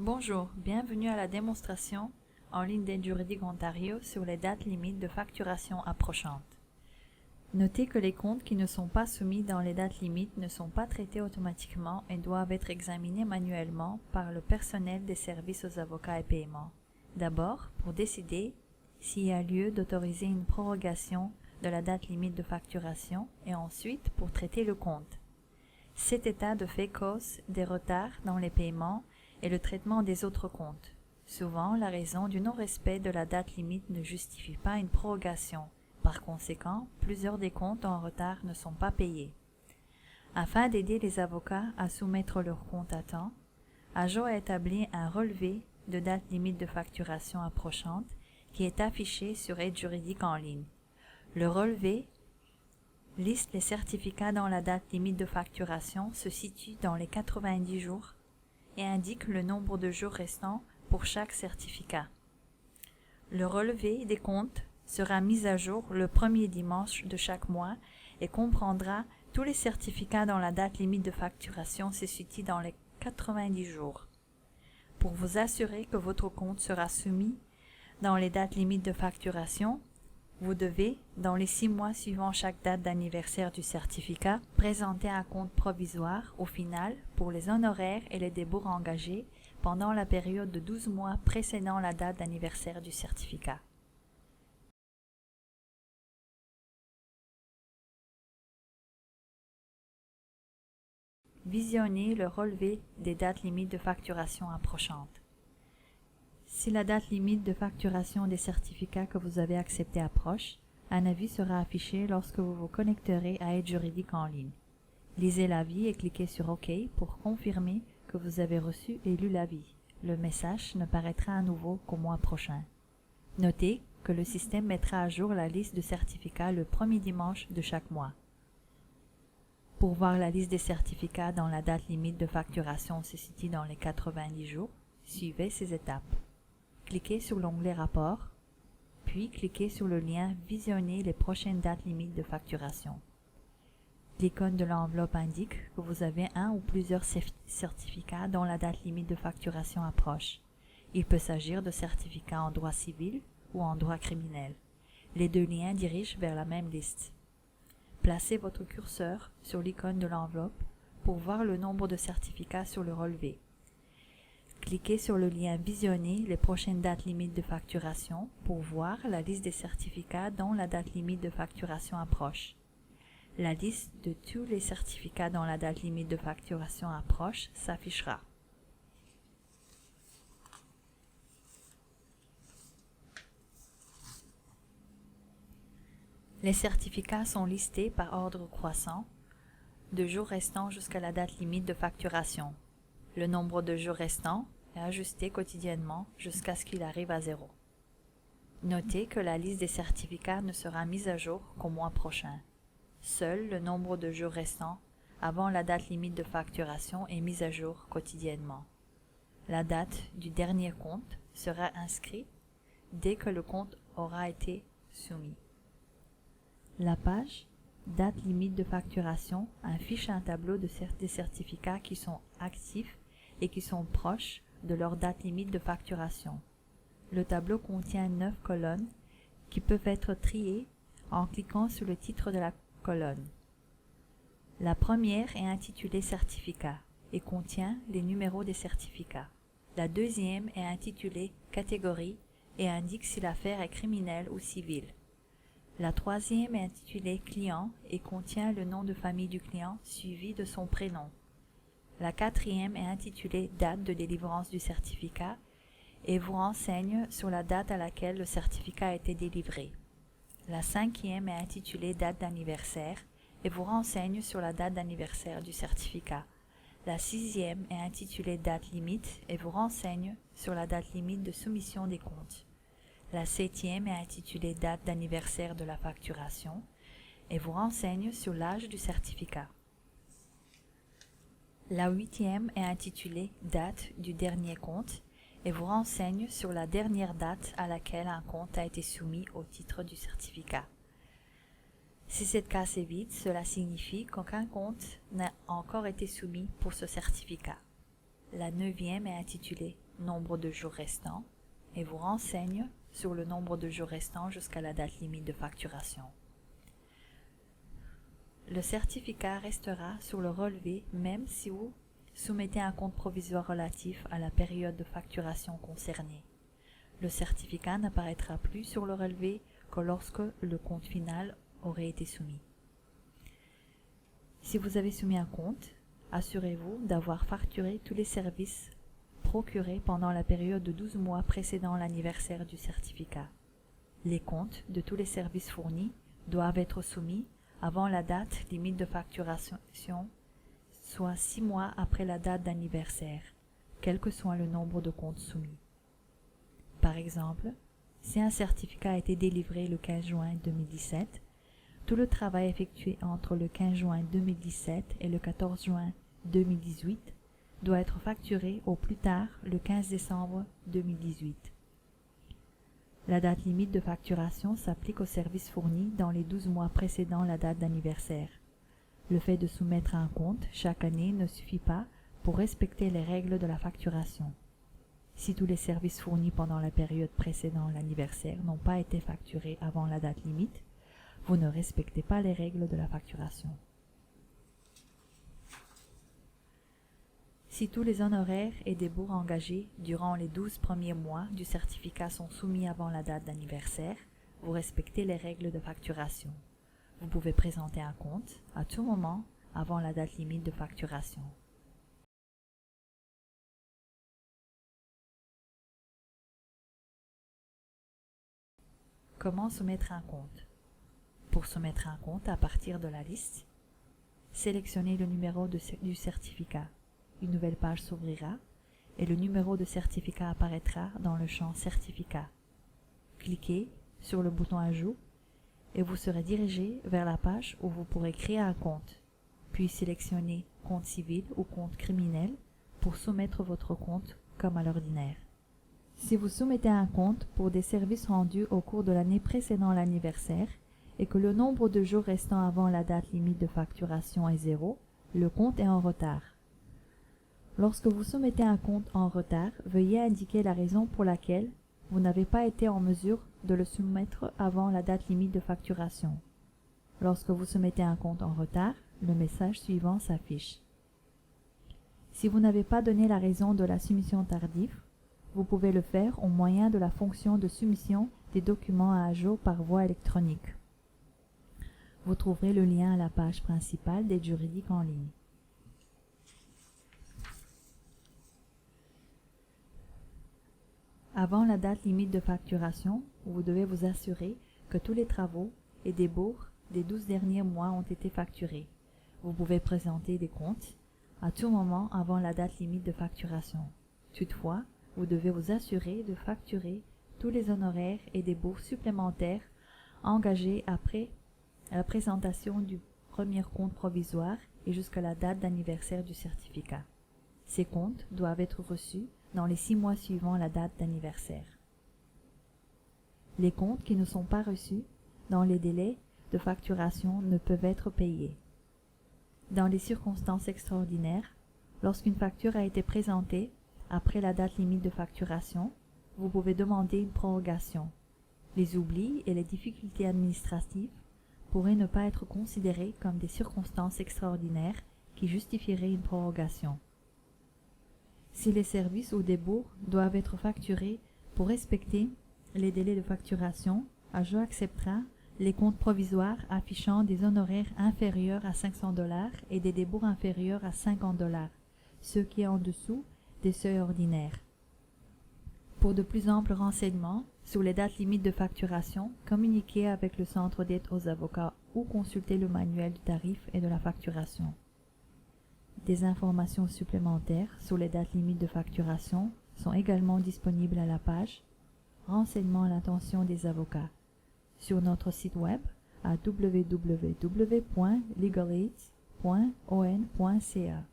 Bonjour, bienvenue à la démonstration en ligne d'Aide Juridique Ontario sur les dates limites de facturation approchantes. Notez que les comptes qui ne sont pas soumis dans les dates limites ne sont pas traités automatiquement et doivent être examinés manuellement par le personnel des services aux avocats et paiements. D'abord, pour décider s'il y a lieu d'autoriser une prorogation de la date limite de facturation et ensuite pour traiter le compte. Cet état de fait cause des retards dans les paiements et le traitement des autres comptes. Souvent, la raison du non-respect de la date limite ne justifie pas une prorogation. Par conséquent, plusieurs des comptes en retard ne sont pas payés. Afin d'aider les avocats à soumettre leurs comptes à temps, AJO a établi un relevé de date limite de facturation approchante qui est affiché sur Aide Juridique en ligne. Le relevé liste les certificats dont la date limite de facturation se situe dans les 90 jours et indique le nombre de jours restants pour chaque certificat. Le relevé des comptes sera mis à jour le premier dimanche de chaque mois et comprendra tous les certificats dont la date limite de facturation se situe dans les 90 jours. Pour vous assurer que votre compte sera soumis dans les dates limites de facturation, vous devez, dans les 6 mois suivant chaque date d'anniversaire du certificat, présenter un compte provisoire au final pour les honoraires et les débours engagés pendant la période de 12 mois précédant la date d'anniversaire du certificat. Visionnez le relevé des dates limites de facturation approchantes. Si la date limite de facturation des certificats que vous avez acceptés approche, un avis sera affiché lorsque vous vous connecterez à Aide Juridique en ligne. Lisez l'avis et cliquez sur OK pour confirmer que vous avez reçu et lu l'avis. Le message ne paraîtra à nouveau qu'au mois prochain. Notez que le système mettra à jour la liste de certificats le premier dimanche de chaque mois. Pour voir la liste des certificats dont la date limite de facturation se situe dans les 90 jours, suivez ces étapes. Cliquez sur l'onglet Rapport, puis cliquez sur le lien Visionner les prochaines dates limites de facturation. L'icône de l'enveloppe indique que vous avez un ou plusieurs certificats dont la date limite de facturation approche. Il peut s'agir de certificats en droit civil ou en droit criminel. Les deux liens dirigent vers la même liste. Placez votre curseur sur l'icône de l'enveloppe pour voir le nombre de certificats sur le relevé. Cliquez sur le lien Visionner les prochaines dates limites de facturation pour voir la liste des certificats dont la date limite de facturation approche. La liste de tous les certificats dont la date limite de facturation approche s'affichera. Les certificats sont listés par ordre croissant, de jours restants jusqu'à la date limite de facturation. Le nombre de jours restants est ajusté quotidiennement jusqu'à ce qu'il arrive à 0. Notez que la liste des certificats ne sera mise à jour qu'au mois prochain. Seul le nombre de jours restants avant la date limite de facturation est mis à jour quotidiennement. La date du dernier compte sera inscrite dès que le compte aura été soumis. La page Date limite de facturation affiche un tableau des certificats qui sont actifs et qui sont proches de leur date limite de facturation. Le tableau contient 9 colonnes qui peuvent être triées en cliquant sur le titre de la colonne. La première est intitulée Certificat et contient les numéros des certificats. La deuxième est intitulée Catégorie et indique si l'affaire est criminelle ou civile. La troisième est intitulée Client et contient le nom de famille du client suivi de son prénom. La quatrième est intitulée Date de délivrance du certificat et vous renseigne sur la date à laquelle le certificat a été délivré. La cinquième est intitulée Date d'anniversaire et vous renseigne sur la date d'anniversaire du certificat. La sixième est intitulée Date limite et vous renseigne sur la date limite de soumission des comptes. La septième est intitulée Date d'anniversaire de la facturation et vous renseigne sur l'âge du certificat. La huitième est intitulée Date du dernier compte et vous renseigne sur la dernière date à laquelle un compte a été soumis au titre du certificat. Si cette case est vide, cela signifie qu'aucun compte n'a encore été soumis pour ce certificat. La 9e est intitulée « Nombre de jours restants » et vous renseigne sur le nombre de jours restants jusqu'à la date limite de facturation. Le certificat restera sur le relevé même si vous soumettez un compte provisoire relatif à la période de facturation concernée. Le certificat n'apparaîtra plus sur le relevé que lorsque le compte final aurait été soumis. Si vous avez soumis un compte, assurez-vous d'avoir facturé tous les services procurés pendant la période de 12 mois précédant l'anniversaire du certificat. Les comptes de tous les services fournis doivent être soumis avant la date limite de facturation, soit 6 mois après la date d'anniversaire, quel que soit le nombre de comptes soumis. Par exemple, si un certificat a été délivré le 15 juin 2017, tout le travail effectué entre le 15 juin 2017 et le 14 juin 2018 doit être facturé au plus tard le 15 décembre 2018. La date limite de facturation s'applique aux services fournis dans les 12 mois précédant la date d'anniversaire. Le fait de soumettre un compte chaque année ne suffit pas pour respecter les règles de la facturation. Si tous les services fournis pendant la période précédant l'anniversaire n'ont pas été facturés avant la date limite, vous ne respectez pas les règles de la facturation. Si tous les honoraires et débours engagés durant les 12 premiers mois du certificat sont soumis avant la date d'anniversaire, vous respectez les règles de facturation. Vous pouvez présenter un compte à tout moment avant la date limite de facturation. Comment soumettre un compte? Pour soumettre un compte à partir de la liste, sélectionnez le numéro du certificat. Une nouvelle page s'ouvrira et le numéro de certificat apparaîtra dans le champ Certificat. Cliquez sur le bouton Ajout et vous serez dirigé vers la page où vous pourrez créer un compte, puis sélectionnez Compte civil ou compte criminel pour soumettre votre compte comme à l'ordinaire. Si vous soumettez un compte pour des services rendus au cours de l'année précédant l'anniversaire et que le nombre de jours restant avant la date limite de facturation est 0, le compte est en retard. Lorsque vous soumettez un compte en retard, veuillez indiquer la raison pour laquelle vous n'avez pas été en mesure de le soumettre avant la date limite de facturation. Lorsque vous soumettez un compte en retard, le message suivant s'affiche. Si vous n'avez pas donné la raison de la soumission tardive, vous pouvez le faire au moyen de la fonction de soumission des documents à jour par voie électronique. Vous trouverez le lien à la page principale d'Aide juridique en ligne. Avant la date limite de facturation, vous devez vous assurer que tous les travaux et débours des 12 derniers mois ont été facturés. Vous pouvez présenter des comptes à tout moment avant la date limite de facturation. Toutefois, vous devez vous assurer de facturer tous les honoraires et débours supplémentaires engagés après la présentation du premier compte provisoire et jusqu'à la date d'anniversaire du certificat. Ces comptes doivent être reçus dans les 6 mois suivant la date d'anniversaire. Les comptes qui ne sont pas reçus dans les délais de facturation ne peuvent être payés. Dans les circonstances extraordinaires, lorsqu'une facture a été présentée après la date limite de facturation, vous pouvez demander une prorogation. Les oublis et les difficultés administratives pourraient ne pas être considérés comme des circonstances extraordinaires qui justifieraient une prorogation. Si les services ou débours doivent être facturés pour respecter les délais de facturation, AJO acceptera les comptes provisoires affichant des honoraires inférieurs à $500 et des débours inférieurs à $50, ce qui est en dessous des seuils ordinaires. Pour de plus amples renseignements sur les dates limites de facturation, communiquez avec le Centre d'aide aux avocats ou consultez le manuel du tarif et de la facturation. Des informations supplémentaires sur les dates limites de facturation sont également disponibles à la page « Renseignements à l'attention des avocats » sur notre site web à www.legalaid.on.ca.